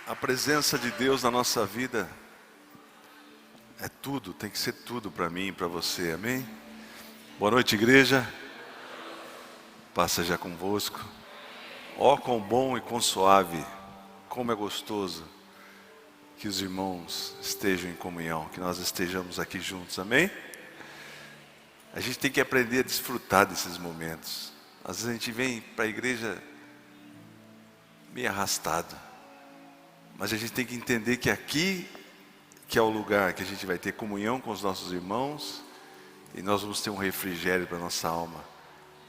A presença de Deus na nossa vida é tudo, tem que ser tudo para mim e para você, amém? Boa noite, igreja. Paz seja convosco. Ó, quão bom e quão suave, como é gostoso que os irmãos estejam em comunhão, que nós estejamos aqui juntos, amém? A gente tem que aprender a desfrutar desses momentos. Às vezes a gente vem para a igreja meio arrastado, mas a gente tem que entender que aqui que é o lugar que a gente vai ter comunhão com os nossos irmãos e nós vamos ter um refrigério para a nossa alma.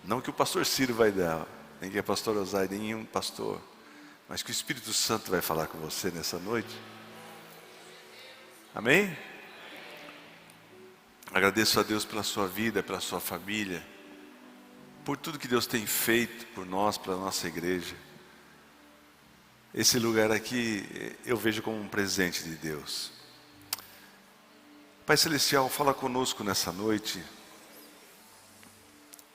Não que o pastor Ciro vai dar, nem que a pastora Osaide, nenhum pastor, mas que o Espírito Santo vai falar com você nessa noite. Amém? Agradeço a Deus pela sua vida, pela sua família, por tudo que Deus tem feito por nós, pela nossa igreja. Esse lugar aqui eu vejo como um presente de Deus. Pai Celestial, fala conosco nessa noite.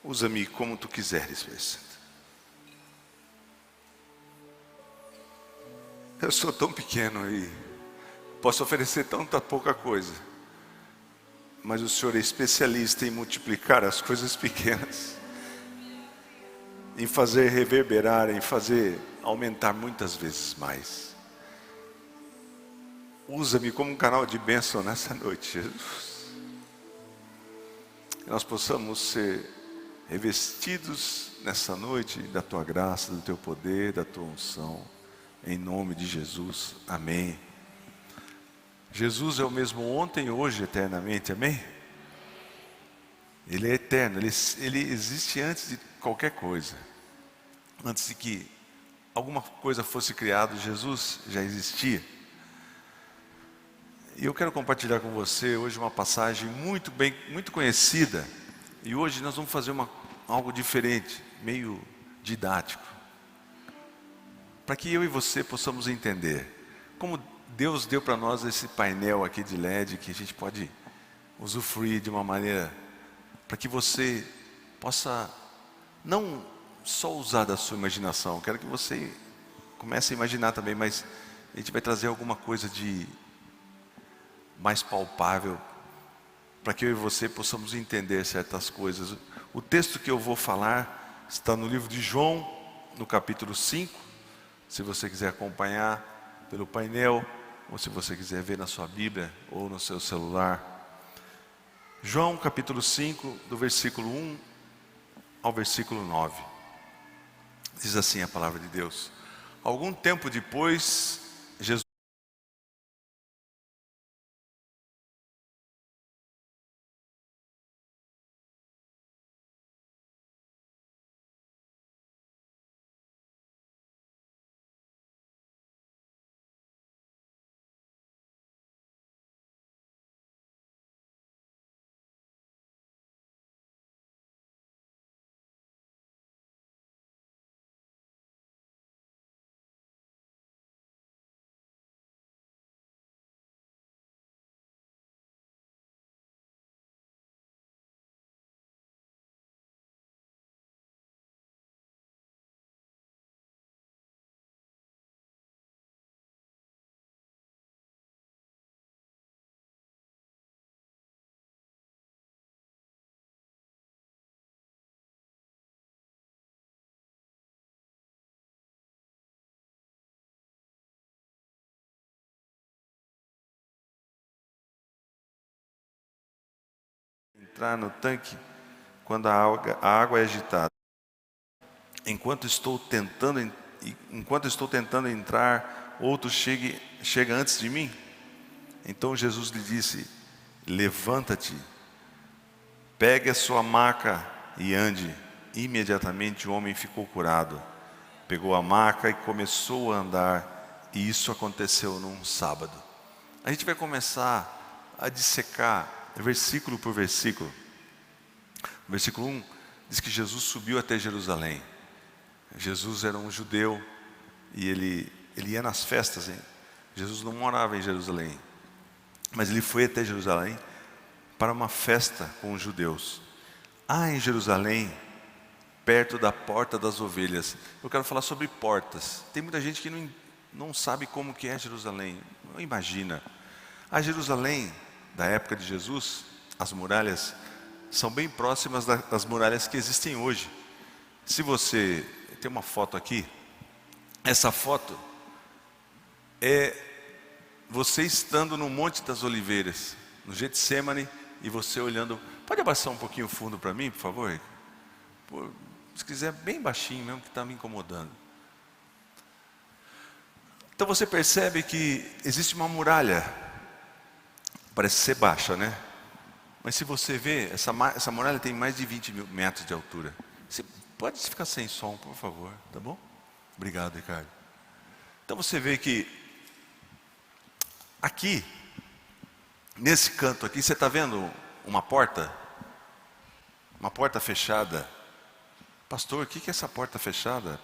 Usa-me como tu quiseres, Pai Santo. Eu sou tão pequeno e posso oferecer tanta pouca coisa, mas o Senhor é especialista em multiplicar as coisas pequenas, em fazer reverberar, em fazer aumentar muitas vezes mais. Usa-me como um canal de bênção nessa noite, Jesus. Que nós possamos ser revestidos nessa noite da Tua graça, do Teu poder, da Tua unção. Em nome de Jesus, amém. Jesus é o mesmo ontem, hoje, eternamente, amém? Ele é eterno, ele existe antes de qualquer coisa. Antes de que alguma coisa fosse criada, Jesus já existia. E eu quero compartilhar com você hoje uma passagem muito conhecida. E hoje nós vamos fazer algo diferente, meio didático, para que eu e você possamos entender como Deus deu para nós esse painel aqui de LED, que a gente pode usufruir de uma maneira para que você possa não só usar da sua imaginação. Quero que você comece a imaginar também, mas a gente vai trazer alguma coisa de mais palpável para que eu e você possamos entender certas coisas. O texto que eu vou falar está no livro de João, no capítulo 5. Se você quiser acompanhar pelo painel, ou se você quiser ver na sua Bíblia ou no seu celular. João capítulo 5, do versículo 1 ao versículo 9. Diz assim a palavra de Deus: algum tempo depois, Jesus entrar no tanque quando a água é agitada. Enquanto estou tentando entrar, outro chega antes de mim. Então Jesus lhe disse: levanta-te, pegue a sua maca e ande. Imediatamente o homem ficou curado. Pegou a maca e começou a andar. E isso aconteceu num sábado. A gente vai começar a dissecar versículo por versículo. Versículo 1 diz que Jesus subiu até Jerusalém. Jesus era um judeu e ele ia nas festas, hein? Jesus não morava em Jerusalém, mas ele foi até Jerusalém para uma festa com os judeus. Em Jerusalém, perto da porta das ovelhas. Eu quero falar sobre portas. Tem muita gente que não sabe como que é Jerusalém. Imagina, a Jerusalém da época de Jesus, as muralhas são bem próximas das muralhas que existem hoje. Se você tem uma foto aqui, essa foto é você estando no Monte das Oliveiras, no Getsemane, e você olhando. Pode abaixar um pouquinho o fundo para mim, por favor? Se quiser, bem baixinho mesmo, que está me incomodando. Então você percebe que existe uma muralha, parece ser baixa, né? Mas se você vê, essa muralha tem mais de 20 mil metros de altura. Você pode ficar sem som, por favor, tá bom? Obrigado, Ricardo. Então você vê que aqui, nesse canto aqui, você está vendo uma porta? Uma porta fechada. Pastor, o que é essa porta fechada?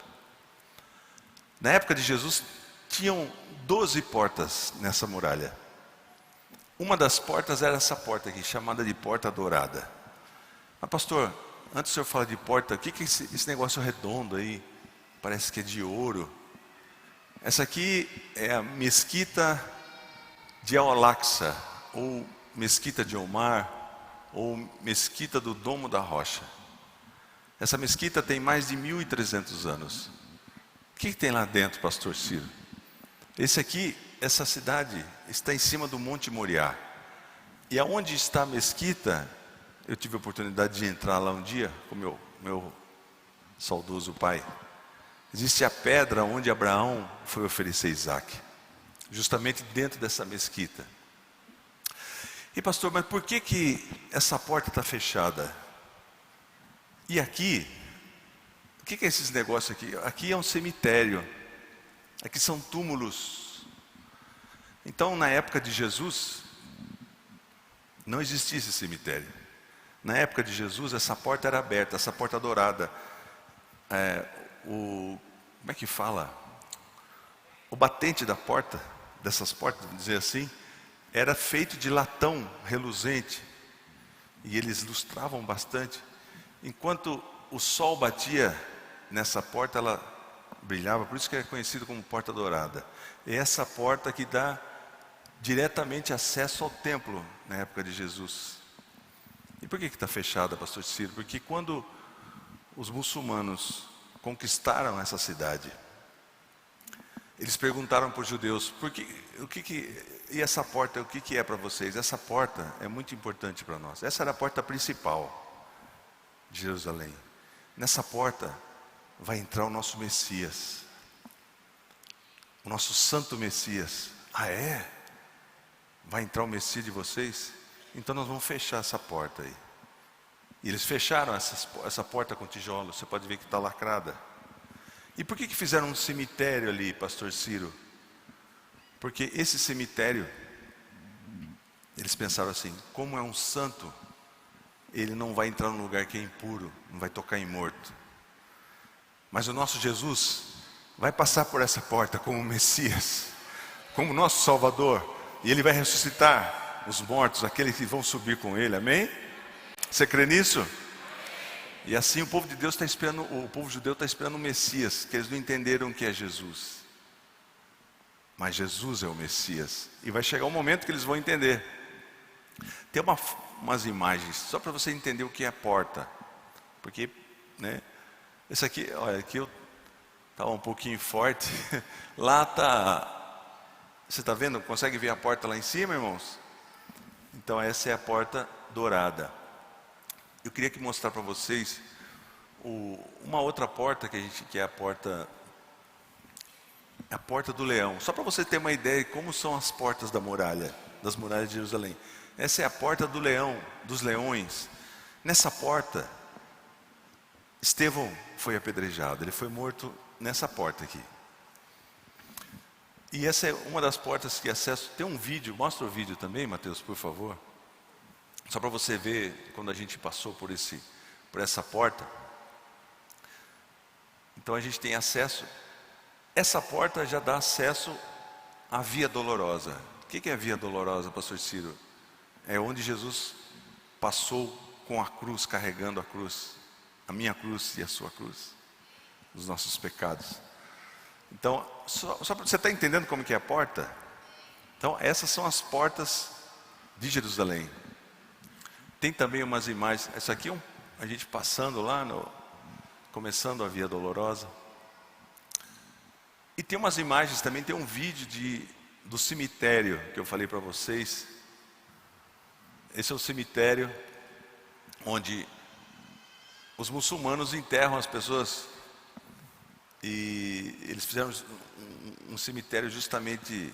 Na época de Jesus, tinham 12 portas nessa muralha. Uma das portas era essa porta aqui, chamada de porta dourada. Mas pastor, antes o senhor fala de porta, o que é esse negócio redondo aí? Parece que é de ouro. Essa aqui é a mesquita de Al-Aqsa, ou mesquita de Omar, ou mesquita do Domo da Rocha. Essa mesquita tem mais de 1.300 anos. O que tem lá dentro, pastor Ciro? Essa cidade está em cima do Monte Moriá. E aonde está a mesquita, eu tive a oportunidade de entrar lá um dia com meu saudoso pai. Existe a pedra onde Abraão foi oferecer Isaac, justamente dentro dessa mesquita. E pastor, mas por que essa porta está fechada? E aqui, o que é esses negócios aqui? Aqui é um cemitério, aqui são túmulos. Então, na época de Jesus, não existia esse cemitério. Na época de Jesus, essa porta era aberta, essa porta dourada. Como é que fala? O batente da porta, dessas portas, vamos dizer assim, era feito de latão reluzente. E eles lustravam bastante. Enquanto o sol batia nessa porta, ela brilhava, por isso que é conhecido como porta dourada. É essa porta que dá diretamente acesso ao templo na época de Jesus. E por que está fechada, pastor Ciro? Porque quando os muçulmanos conquistaram essa cidade, eles perguntaram para os judeus, e essa porta, o que é para vocês? Essa porta é muito importante para nós. Essa era a porta principal de Jerusalém. Nessa porta vai entrar o nosso Messias, o nosso santo Messias. Ah, é? Vai entrar o Messias de vocês? Então nós vamos fechar essa porta aí. E eles fecharam essa porta com tijolos, você pode ver que está lacrada. E por que fizeram um cemitério ali, pastor Ciro? Porque esse cemitério, eles pensaram assim, como é um santo, ele não vai entrar num lugar que é impuro, não vai tocar em morto. Mas o nosso Jesus vai passar por essa porta como Messias, como nosso Salvador, e ele vai ressuscitar os mortos, aqueles que vão subir com ele, amém? Você crê nisso? E assim o povo de Deus está esperando, o povo judeu está esperando o Messias, que eles não entenderam o que é Jesus. Mas Jesus é o Messias, e vai chegar um momento que eles vão entender. Tem umas imagens, só para você entender o que é a porta. Porque, né? Esse aqui, olha, aqui eu estava um pouquinho forte. Lá está. Você está vendo? Consegue ver a porta lá em cima, irmãos? Então essa é a porta dourada. Eu queria mostrar para vocês uma outra porta que é a porta do leão. Só para você ter uma ideia de como são as portas das muralhas de Jerusalém. Essa é a porta do leão, dos leões. Nessa porta, Estevão foi apedrejado. Ele foi morto nessa porta aqui. E essa é uma das portas que acesso. Tem um vídeo, mostra o vídeo também, Mateus, por favor. Só para você ver quando a gente passou por essa porta. Então a gente tem acesso. Essa porta já dá acesso à Via Dolorosa. O que é a Via Dolorosa, pastor Ciro? É onde Jesus passou com a cruz, carregando a cruz, a minha cruz e a sua cruz, os nossos pecados. Então, só para você estar entendendo como que é a porta. Então, essas são as portas de Jerusalém. Tem também umas imagens. Essa aqui é a gente passando lá, começando a Via Dolorosa. E tem umas imagens também, tem um vídeo do cemitério que eu falei para vocês. Esse é o cemitério onde os muçulmanos enterram as pessoas. E eles fizeram um cemitério justamente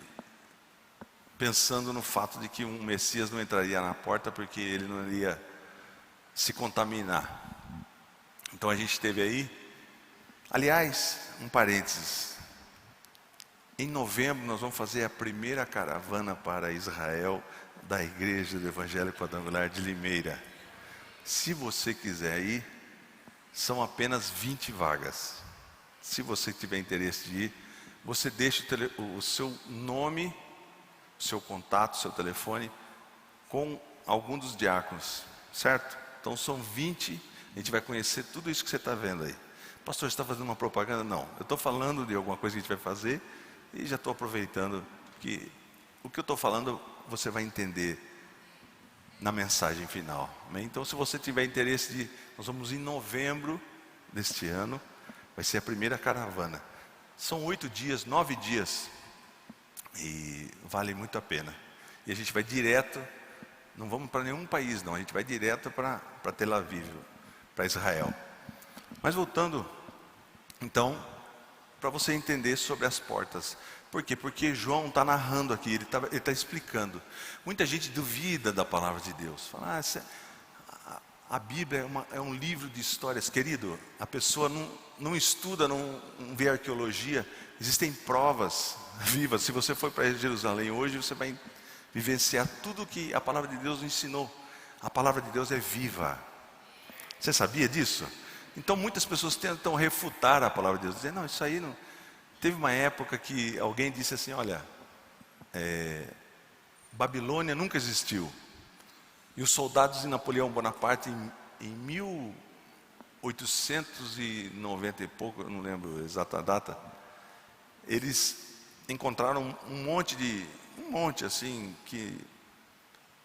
pensando no fato de que um Messias não entraria na porta porque ele não iria se contaminar. Então a gente teve aí, aliás, um parênteses. Em novembro nós vamos fazer a primeira caravana para Israel da Igreja do Evangelho Quadrangular de Limeira. Se você quiser ir, são apenas 20 vagas. Se você tiver interesse de ir, você deixa o seu nome, o seu contato, o seu telefone com algum dos diáconos, certo? Então são 20, a gente vai conhecer tudo isso que você está vendo aí. Pastor, você está fazendo uma propaganda? Não, eu estou falando de alguma coisa que a gente vai fazer e já estou aproveitando que o que eu estou falando você vai entender na mensagem final. Amém? Então se você tiver interesse nós vamos em novembro deste ano, vai ser a primeira caravana. São 8 dias, 9 dias e vale muito a pena. E a gente vai direto, não vamos para nenhum país não, a gente vai direto para Tel Aviv, para Israel. Mas voltando, então, para você entender sobre as portas. Por quê? Porque João está narrando aqui, ele está explicando. Muita gente duvida da palavra de Deus. Fala, a Bíblia é um livro de histórias. Querido, a pessoa não estuda, não vê arqueologia. Existem provas vivas. Se você for para Jerusalém hoje, você vai vivenciar tudo que a palavra de Deus ensinou. A palavra de Deus é viva. Você sabia disso? Então muitas pessoas tentam refutar a palavra de Deus, dizendo, não, isso aí não... Teve uma época que alguém disse assim, olha, Babilônia nunca existiu. E os soldados de Napoleão Bonaparte, em 1890 e pouco, eu não lembro a exata data, eles encontraram um monte assim, que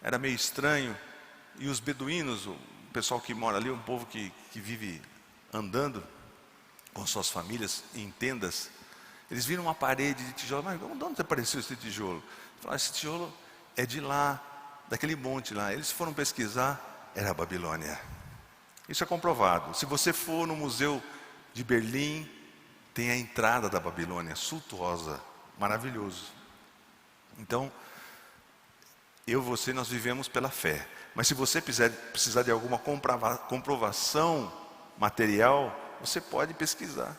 era meio estranho, e os beduínos, o pessoal que mora ali, um povo que vive andando com suas famílias em tendas, eles viram uma parede de tijolo. Mas de onde apareceu esse tijolo? Falaram, esse tijolo é de lá, daquele monte lá. Eles foram pesquisar, era a Babilônia. Isso é comprovado. Se você for no museu de Berlim, tem a entrada da Babilônia, suntuosa, maravilhoso. Então, você, nós vivemos pela fé. Mas se você precisar de alguma comprovação material, você pode pesquisar,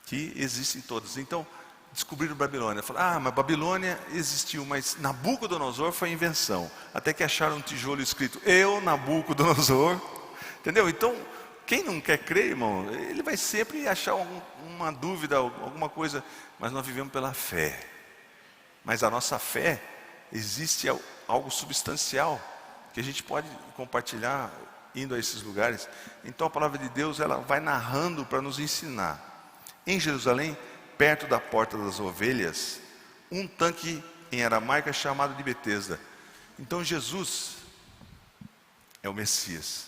que existem todas. Então, descobriram Babilônia. Falaram, mas Babilônia existiu, mas Nabucodonosor foi invenção. Até que acharam um tijolo escrito, eu, Nabucodonosor. Entendeu? Então, quem não quer crer, irmão, ele vai sempre achar uma dúvida, alguma coisa. Mas nós vivemos pela fé. Mas a nossa fé, existe algo substancial, que a gente pode compartilhar indo a esses lugares. Então a palavra de Deus, ela vai narrando para nos ensinar. Em Jerusalém, perto da porta das ovelhas, um tanque em aramaico é chamado de Betesda. Então Jesus é o Messias.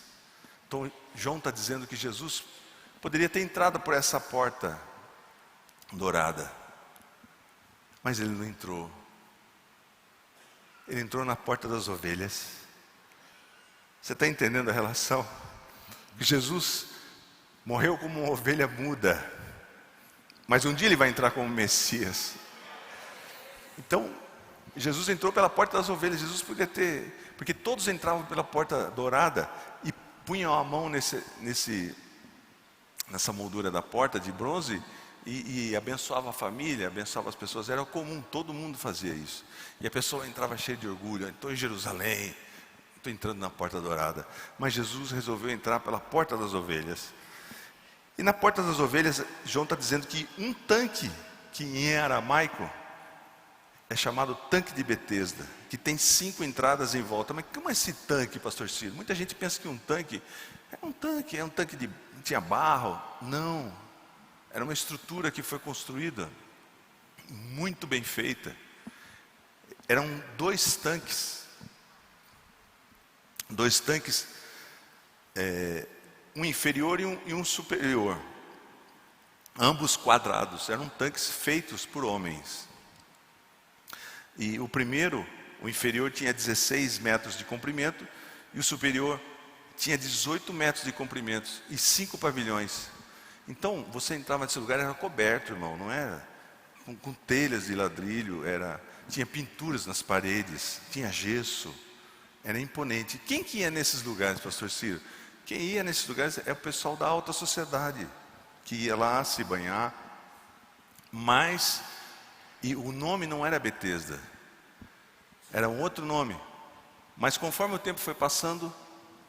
Então João está dizendo que Jesus poderia ter entrado por essa porta dourada, mas ele não entrou. Ele entrou na porta das ovelhas. Você está entendendo a relação? Jesus morreu como uma ovelha muda, mas um dia ele vai entrar como Messias. Então, Jesus entrou pela porta das ovelhas. Jesus podia ter, porque todos entravam pela porta dourada e punham a mão nessa moldura da porta de bronze e abençoava a família, abençoava as pessoas. Era comum, todo mundo fazia isso. E a pessoa entrava cheia de orgulho. Estou em Jerusalém, estou entrando na porta dourada. Mas Jesus resolveu entrar pela porta das ovelhas. E na porta das ovelhas, João está dizendo que um tanque, que em aramaico é chamado tanque de Betesda, que tem 5 entradas em volta. Mas como é esse tanque, pastor Ciro? Muita gente pensa que um tanque, tinha barro. Não, era uma estrutura que foi construída, muito bem feita. Eram dois tanques, um inferior e um superior, ambos quadrados, eram tanques feitos por homens. E o primeiro, o inferior, tinha 16 metros de comprimento, e o superior tinha 18 metros de comprimento, e 5 pavilhões. Então, você entrava nesse lugar, era coberto, irmão, não era? Com telhas de ladrilho, tinha pinturas nas paredes, tinha gesso, era imponente. Quem que ia nesses lugares, pastor Ciro? Quem ia nesses lugares é o pessoal da alta sociedade, que ia lá se banhar, e o nome não era Betesda, era um outro nome. Mas conforme o tempo foi passando,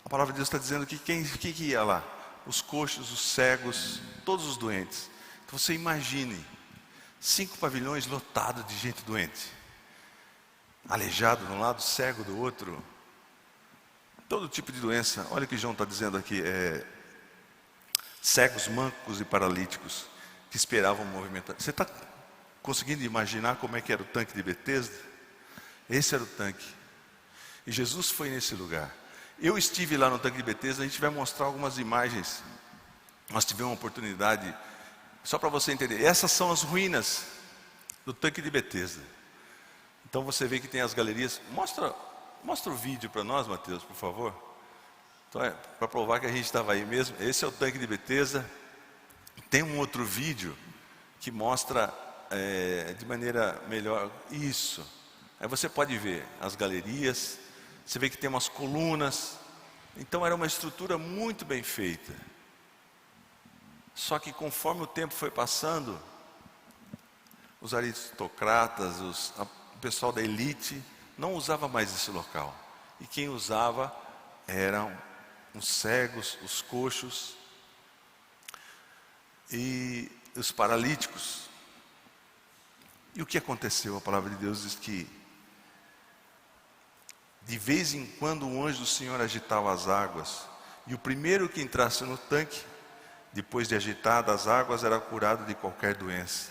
a palavra de Deus está dizendo que quem que ia lá? Os coxos, os cegos, todos os doentes. Então você imagine, 5 pavilhões lotados de gente doente, aleijado de um lado, cego do outro, todo tipo de doença. Olha o que João está dizendo aqui, cegos, mancos e paralíticos, que esperavam movimentar. Você está conseguindo imaginar como é que era o tanque de Betesda? Esse era o tanque, e Jesus foi nesse lugar. Eu estive lá no tanque de Betesda, a gente vai mostrar algumas imagens. Nós tivemos uma oportunidade, só para você entender, essas são as ruínas do tanque de Betesda. Então você vê que tem as galerias. Mostra o vídeo para nós, Mateus, por favor. Então, para provar que a gente estava aí mesmo. Esse é o tanque de Betesda. Tem um outro vídeo que mostra de maneira melhor isso. Aí você pode ver as galerias. Você vê que tem umas colunas. Então era uma estrutura muito bem feita. Só que conforme o tempo foi passando, os aristocratas, o pessoal da elite não usava mais esse local. E quem usava eram os cegos, os coxos e os paralíticos. E o que aconteceu? A palavra de Deus diz que de vez em quando o anjo do Senhor agitava as águas, e o primeiro que entrasse no tanque, depois de agitadas as águas, era curado de qualquer doença.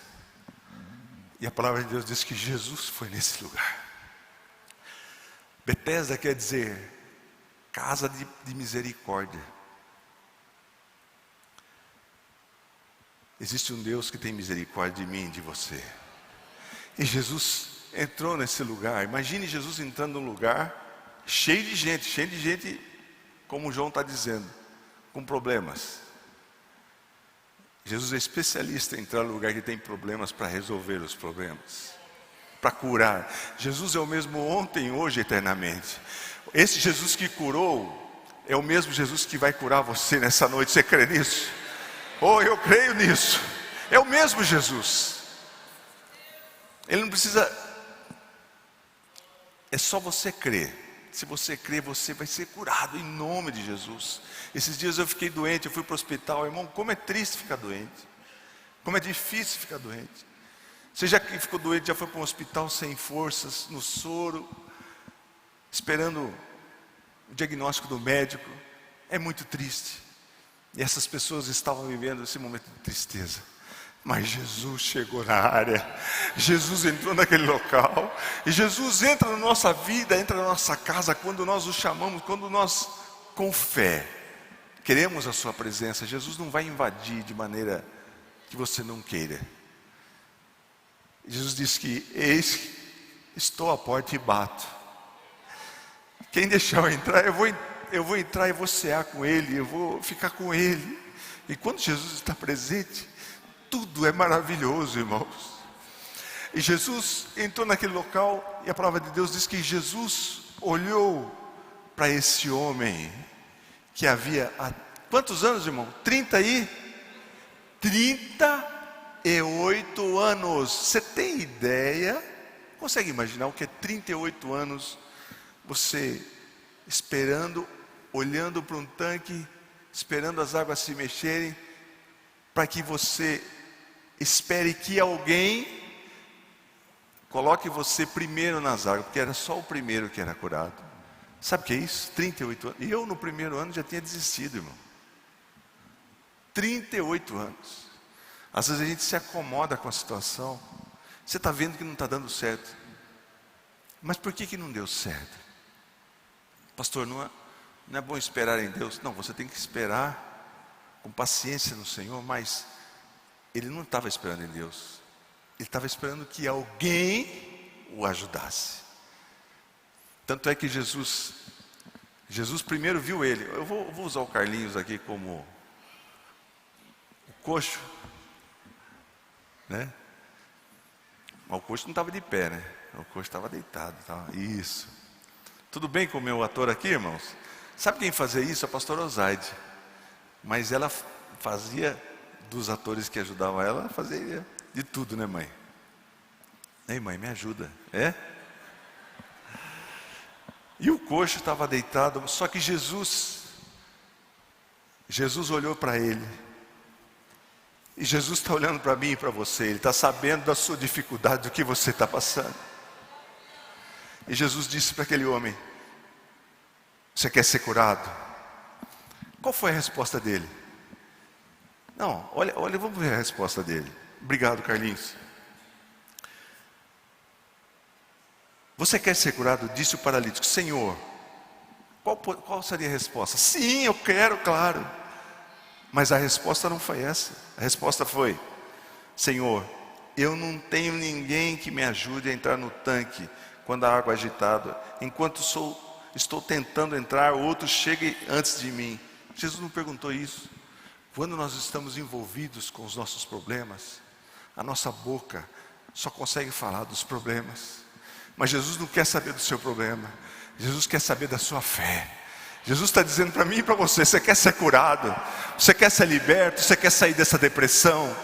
E a palavra de Deus diz que Jesus foi nesse lugar. Betesda quer dizer casa de misericórdia. Existe um Deus que tem misericórdia de mim e de você. E Jesus entrou nesse lugar. Imagine Jesus entrando num lugar cheio de gente, como João está dizendo, com problemas. Jesus é especialista em entrar no lugar que tem problemas para resolver os problemas, para curar. Jesus é o mesmo ontem, hoje, eternamente. Esse Jesus que curou é o mesmo Jesus que vai curar você nessa noite. Você crê nisso? Oh, eu creio nisso. É o mesmo Jesus. Ele não precisa. É só você crer. Se você crer, você vai ser curado em nome de Jesus. Esses dias eu fiquei doente, eu fui para o hospital. Irmão, como é triste ficar doente. Como é difícil ficar doente. Você já que ficou doente, já foi para um hospital sem forças, no soro, esperando o diagnóstico do médico. É muito triste. E essas pessoas estavam vivendo esse momento de tristeza. Mas Jesus chegou na área, Jesus entrou naquele local, e Jesus entra na nossa vida, entra na nossa casa, quando nós o chamamos, quando nós, com fé, queremos a sua presença. Jesus não vai invadir de maneira que você não queira. Jesus disse que, eis, estou à porta e bato. Quem deixar eu entrar, eu vou entrar e vou cear com Ele, eu vou ficar com Ele. E quando Jesus está presente, tudo é maravilhoso, irmãos. E Jesus entrou naquele local, e a palavra de Deus diz que Jesus olhou para esse homem, que havia há quantos anos, irmão? 38 anos. Você tem ideia? Consegue imaginar o que é 38 anos? Você esperando, olhando para um tanque, esperando as águas se mexerem, para que você espere que alguém coloque você primeiro nas águas, porque era só o primeiro que era curado. Sabe o que é isso? 38 anos. E eu no primeiro ano já tinha desistido, irmão. 38 anos. Às vezes a gente se acomoda com a situação. Você está vendo que não está dando certo. Mas por que não deu certo? Pastor, não é bom esperar em Deus? Não, você tem que esperar com paciência no Senhor, mas ele não estava esperando em Deus. Ele estava esperando que alguém o ajudasse. Tanto é que Jesus primeiro viu ele. Eu vou usar o Carlinhos aqui como o coxo, né? Mas o coxo não estava de pé, né? O coxo estava deitado. Isso. Tudo bem com o meu ator aqui, irmãos? Sabe quem fazia isso? A pastora Osaide. Mas ela fazia, dos atores que ajudavam ela, fazia de tudo, né, mãe? Ei, mãe, me ajuda. É? E o coxo estava deitado, só que Jesus olhou para ele. E Jesus está olhando para mim e para você. Ele está sabendo da sua dificuldade, do que você está passando. E Jesus disse para aquele homem: você quer ser curado? Qual foi a resposta dele? Não, olha, vamos ver a resposta dele. Obrigado, Carlinhos. Você quer ser curado? Disse o paralítico: Senhor, qual seria a resposta? Sim, eu quero, claro. Mas a resposta não foi essa. A resposta foi: Senhor, eu não tenho ninguém que me ajude a entrar no tanque quando a água é agitada. Enquanto estou tentando entrar, outro chega antes de mim. Jesus não perguntou isso. Quando nós estamos envolvidos com os nossos problemas, a nossa boca só consegue falar dos problemas. Mas Jesus não quer saber do seu problema. Jesus quer saber da sua fé. Jesus está dizendo para mim e para você: você quer ser curado? Você quer ser liberto? Você quer sair dessa depressão?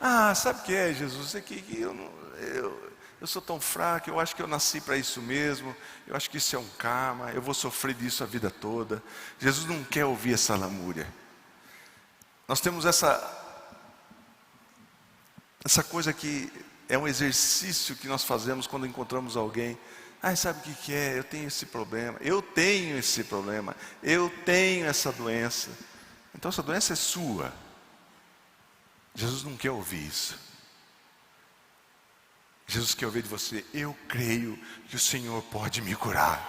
Ah, sabe o que é, Jesus? É que eu sou tão fraco, eu acho que eu nasci para isso mesmo, eu acho que isso é um karma, eu vou sofrer disso a vida toda. Jesus não quer ouvir essa lamúria. Nós temos essa coisa que é um exercício que nós fazemos quando encontramos alguém. Ah, sabe o que é? Eu tenho esse problema, eu tenho essa doença. Então essa doença é sua. Jesus não quer ouvir isso. Jesus quer ouvir de você: eu creio que o Senhor pode me curar.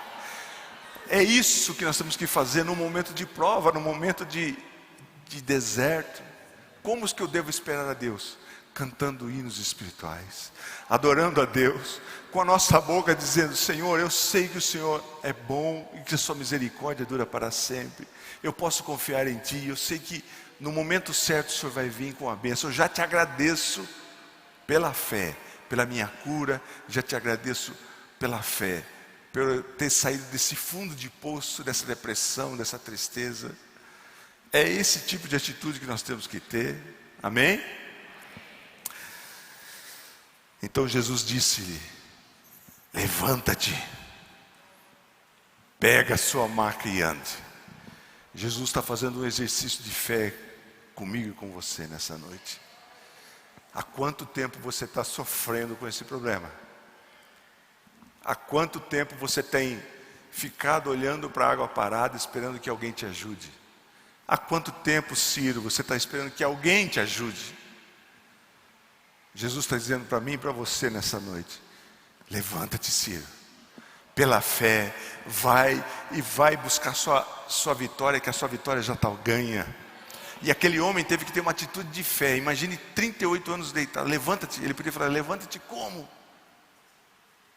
É isso que nós temos que fazer no momento de prova, no momento de deserto. Como que eu devo esperar a Deus? Cantando hinos espirituais, adorando a Deus, com a nossa boca dizendo: Senhor, eu sei que o Senhor é bom e que a sua misericórdia dura para sempre. Eu posso confiar em Ti, eu sei que no momento certo o Senhor vai vir com a bênção. Eu já te agradeço pela fé, pela minha cura, já te agradeço pela fé, por eu ter saído desse fundo de poço, dessa depressão, dessa tristeza. É esse tipo de atitude que nós temos que ter, amém? Então Jesus disse-lhe: levanta-te, pega a sua maca e ande. Jesus está fazendo um exercício de fé comigo e com você nessa noite. Há quanto tempo você está sofrendo com esse problema? Há quanto tempo você tem ficado olhando para a água parada, esperando que alguém te ajude? Há quanto tempo, Ciro, você está esperando que alguém te ajude? Jesus está dizendo para mim e para você nessa noite: levanta-te, Ciro, pela fé, vai buscar sua vitória, que a sua vitória já está ganha. E aquele homem teve que ter uma atitude de fé. Imagine 38 anos deitado: levanta-te. Ele podia falar: levanta-te como?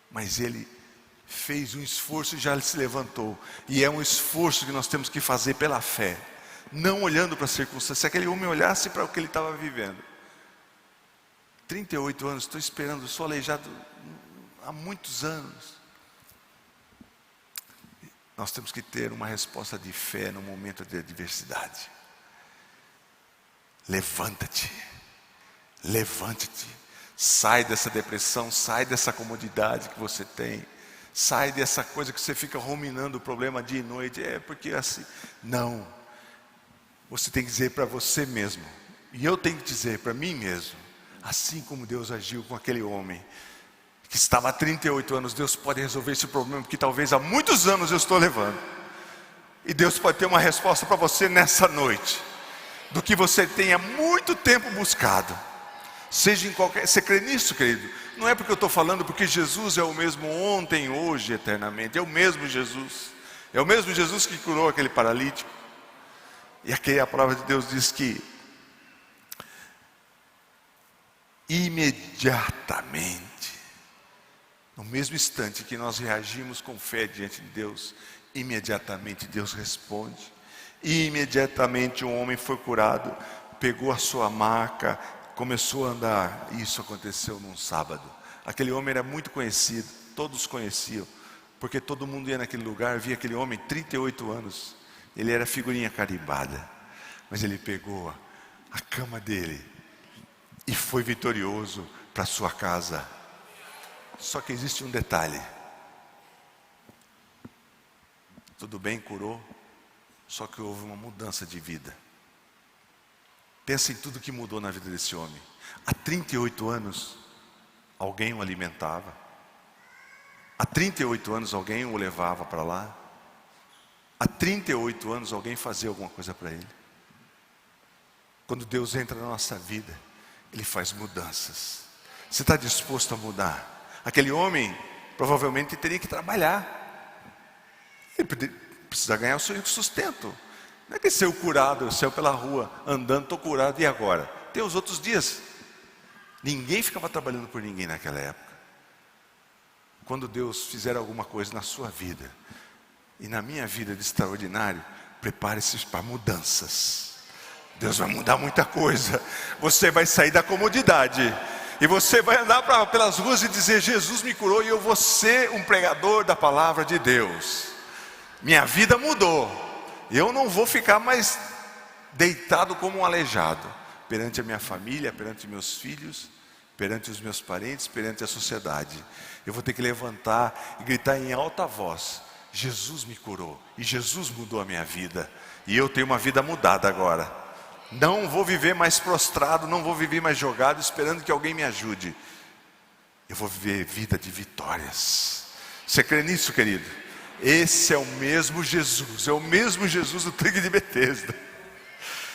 Mas ele fez um esforço e já se levantou. E é um esforço que nós temos que fazer pela fé, não olhando para as circunstâncias. Se aquele homem olhasse para o que ele estava vivendo: 38 anos, estou esperando, sou aleijado há muitos anos. Nós temos que ter uma resposta de fé no momento de adversidade. Levanta-te, levante-te, sai dessa depressão, sai dessa comodidade que você tem, sai dessa coisa que você fica ruminando o problema dia e noite. É porque assim, não, você tem que dizer para você mesmo, e eu tenho que dizer para mim mesmo: assim como Deus agiu com aquele homem que estava há 38 anos, Deus pode resolver esse problema que talvez há muitos anos eu estou levando. E Deus pode ter uma resposta para você nessa noite. do que você tenha muito tempo buscado. Seja em qualquer... Você crê nisso, querido? Não é porque eu estou falando, porque Jesus é o mesmo ontem, hoje, eternamente. É o mesmo Jesus. É o mesmo Jesus que curou aquele paralítico. E aqui a palavra de Deus diz que imediatamente, no mesmo instante que nós reagimos com fé diante de Deus, imediatamente Deus responde. E imediatamente um homem foi curado, pegou a sua maca, começou a andar. Isso aconteceu num sábado. Aquele homem era muito conhecido, todos conheciam, porque todo mundo ia naquele lugar, via aquele homem, 38 anos. Ele era figurinha carimbada, mas ele pegou a cama dele e foi vitorioso para sua casa. Só que existe um detalhe. Tudo bem, curou, só que houve uma mudança de vida. Pensa em tudo que mudou na vida desse homem. Há 38 anos, alguém o alimentava. Há 38 anos, alguém o levava para lá. Há 38 anos, alguém fazia alguma coisa para ele. Quando Deus entra na nossa vida, Ele faz mudanças. Você está disposto a mudar? Aquele homem provavelmente teria que trabalhar. Ele precisa ganhar o seu sustento. Não é que saiu curado, saiu pela rua, andando, estou curado, e agora? Tem os outros dias. Ninguém ficava trabalhando por ninguém naquela época. Quando Deus fizer alguma coisa na sua vida, e na minha vida de extraordinário, prepare-se para mudanças. Deus vai mudar muita coisa. Você vai sair da comodidade, e você vai andar pelas ruas e dizer: Jesus me curou, e eu vou ser um pregador da palavra de Deus. Minha vida mudou. Eu não vou ficar mais deitado como um aleijado, perante a minha família, perante meus filhos, perante os meus parentes, perante a sociedade. Eu vou ter que levantar e gritar em alta voz: Jesus me curou, e Jesus mudou a minha vida, e eu tenho uma vida mudada agora. Não vou viver mais prostrado, não vou viver mais jogado, esperando que alguém me ajude. Eu vou viver vida de vitórias. Você crê nisso, querido? Esse é o mesmo Jesus, é o mesmo Jesus do tanque de Betesda.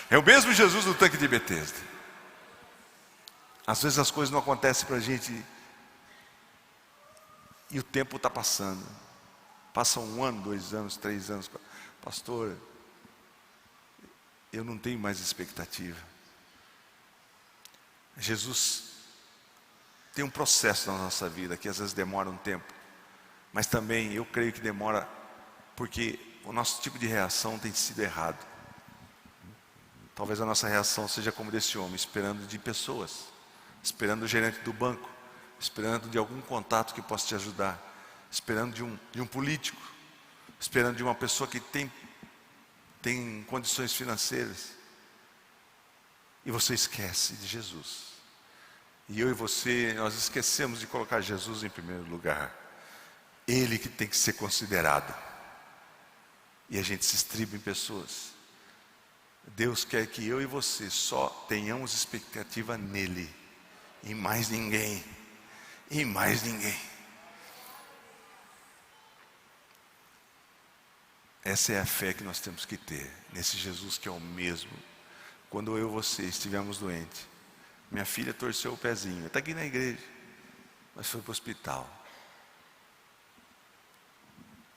É o mesmo Jesus do tanque de Betesda. Às vezes as coisas não acontecem para a gente, e o tempo está passando. Passa 1 ano, 2 anos, 3 anos. Pastor, eu não tenho mais expectativa. Jesus tem um processo na nossa vida que às vezes demora um tempo, mas também eu creio que demora porque o nosso tipo de reação tem sido errado. Talvez a nossa reação seja como desse homem, esperando de pessoas, esperando o gerente do banco, esperando de algum contato que possa te ajudar, esperando de um político, esperando de uma pessoa que tem condições financeiras. E você esquece de Jesus. E eu e você, nós esquecemos de colocar Jesus em primeiro lugar. Ele que tem que ser considerado. E a gente se estriba em pessoas. Deus quer que eu e você só tenhamos expectativa nele, em mais ninguém, e mais ninguém. Essa é a fé que nós temos que ter nesse Jesus que é o mesmo. Quando eu e você estivemos doentes, minha filha torceu o pezinho, está aqui na igreja, mas foi para o hospital.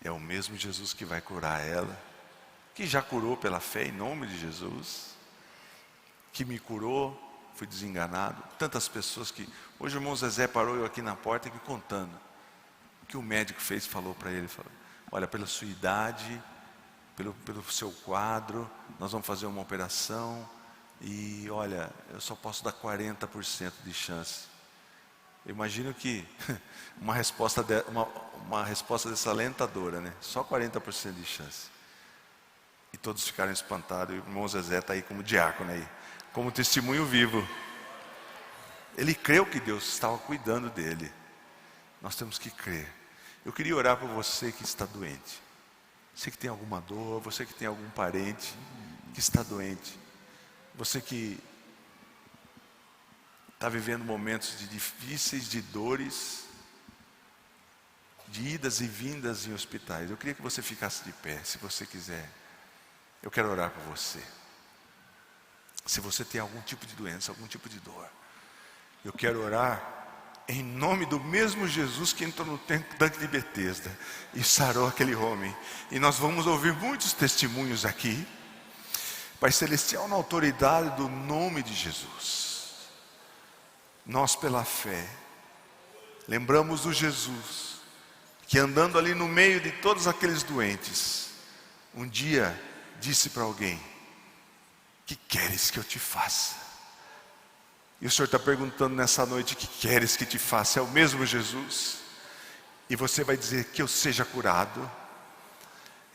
É o mesmo Jesus que vai curar ela, que já curou pela fé em nome de Jesus, que me curou, fui desenganado. Tantas pessoas que... Hoje o irmão Zezé parou eu aqui na porta me contando o que o médico fez, falou para ele, falou: olha, pela sua idade, pelo seu quadro, nós vamos fazer uma operação, e olha, eu só posso dar 40% de chance. Eu imagino que uma resposta dessa alentadora, né? Só 40% de chance. E todos ficaram espantados. E o irmão Zezé está aí como diácono aí, como testemunho vivo. Ele creu que Deus estava cuidando dele. Nós temos que crer. Eu queria orar por você que está doente. Você que tem alguma dor, você que tem algum parente que está doente, você que está vivendo momentos difíceis, de dores, de idas e vindas em hospitais. Eu queria que você ficasse de pé, se você quiser. Eu quero orar por você. Se você tem algum tipo de doença, algum tipo de dor, eu quero orar em nome do mesmo Jesus que entrou no tanque de Betesda e sarou aquele homem. E nós vamos ouvir muitos testemunhos aqui. Pai Celestial, na autoridade do nome de Jesus, nós pela fé, lembramos do Jesus, que andando ali no meio de todos aqueles doentes, um dia disse para alguém: que queres que eu te faça? E o Senhor está perguntando nessa noite: que queres que te faça? É o mesmo Jesus? E você vai dizer: que eu seja curado.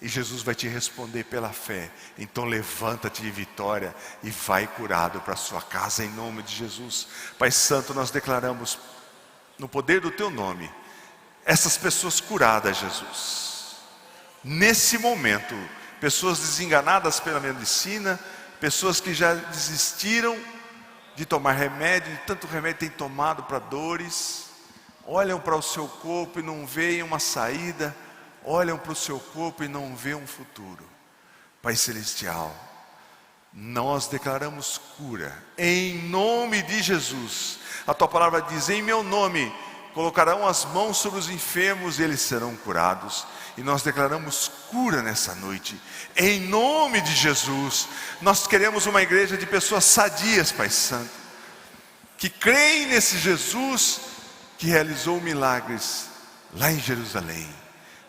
E Jesus vai te responder pela fé: então levanta-te em vitória e vai curado para a sua casa, em nome de Jesus. Pai Santo, nós declaramos no poder do teu nome essas pessoas curadas, Jesus. Nesse momento, pessoas desenganadas pela medicina, pessoas que já desistiram de tomar remédio, de tanto remédio tem tomado para dores, olham para o seu corpo e não veem uma saída, olham para o seu corpo e não veem um futuro. Pai Celestial, nós declaramos cura, em nome de Jesus. A tua palavra diz: em meu nome colocarão as mãos sobre os enfermos e eles serão curados. E nós declaramos cura nessa noite, em nome de Jesus. Nós queremos uma igreja de pessoas sadias, Pai Santo, que creem nesse Jesus que realizou milagres lá em Jerusalém.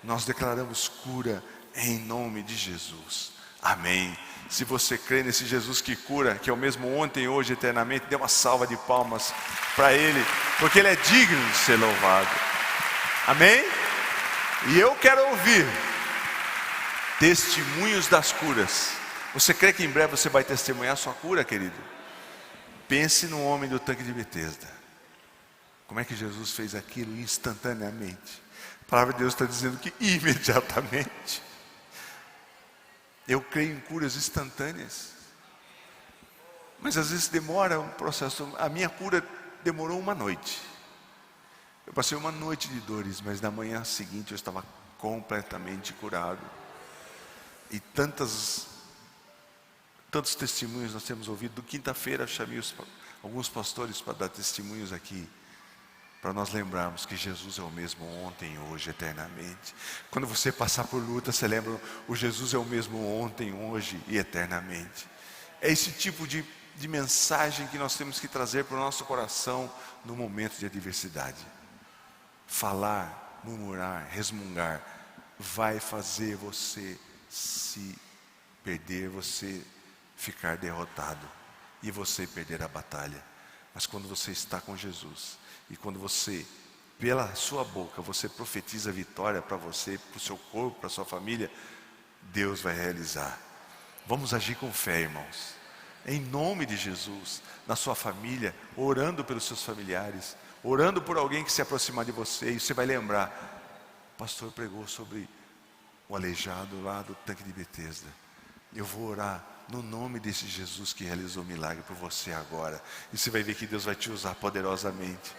Nós declaramos cura em nome de Jesus, amém. Se você crê nesse Jesus que cura, que é o mesmo ontem, hoje, eternamente, dê uma salva de palmas para Ele, porque Ele é digno de ser louvado, amém? E eu quero ouvir testemunhos das curas. Você crê que em breve você vai testemunhar sua cura, querido? Pense no homem do tanque de Betesda. Como é que Jesus fez aquilo instantaneamente? A palavra de Deus está dizendo que imediatamente. Eu creio em curas instantâneas, mas às vezes demora um processo. A minha cura demorou uma noite. Eu passei uma noite de dores, mas na manhã seguinte eu estava completamente curado. E tantos testemunhos nós temos ouvido. Quinta-feira chamei alguns pastores para dar testemunhos aqui, para nós lembrarmos que Jesus é o mesmo ontem, hoje, eternamente. Quando você passar por luta, você lembra: o Jesus é o mesmo ontem, hoje e eternamente. É esse tipo de mensagem que nós temos que trazer para o nosso coração no momento de adversidade. Falar, murmurar, resmungar vai fazer você se perder, você ficar derrotado e você perder a batalha. Mas quando você está com Jesus, e quando você, pela sua boca, você profetiza vitória para você, para o seu corpo, para a sua família, Deus vai realizar. Vamos agir com fé, irmãos, em nome de Jesus, na sua família, orando pelos seus familiares, orando por alguém que se aproximar de você. E você vai lembrar: o pastor pregou sobre o aleijado lá do tanque de Betesda. Eu vou orar no nome desse Jesus que realizou o milagre por você agora. E você vai ver que Deus vai te usar poderosamente.